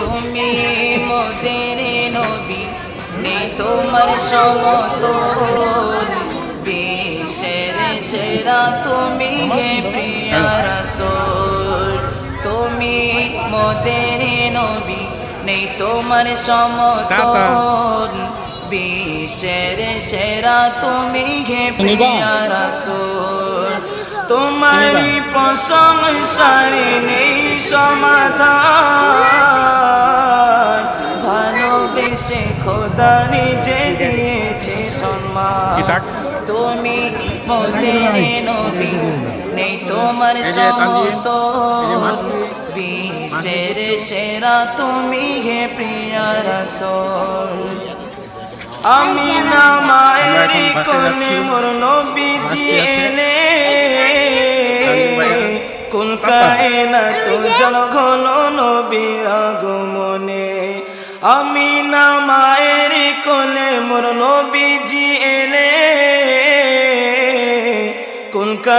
তুমি মোদের নবী নেই তোমার সমতুল বিশ্বের সেরা তুমি হে প্রিয় রাসূল তুমি মোদের নবী নেই তোমার সমতুল বিশ্বের সেরা তুমি হে প্রিয় রাসূল তোমারি প্রশংসার নেই সমাধান ভালোবেসে খোদা নিজে দিয়েছে সম্মান তুমি মোদের নবী নেই তোমার সমতুল বিশ্বের সেরা তুমি হে প্রিয় রাসূল আমিনা মায়ের কোলে মোর নবীজি এলে কুল কায়নাত জনগণ নবীর আগমনে আমিনা মায়ের কোলে মোর নবীজি এলে কুল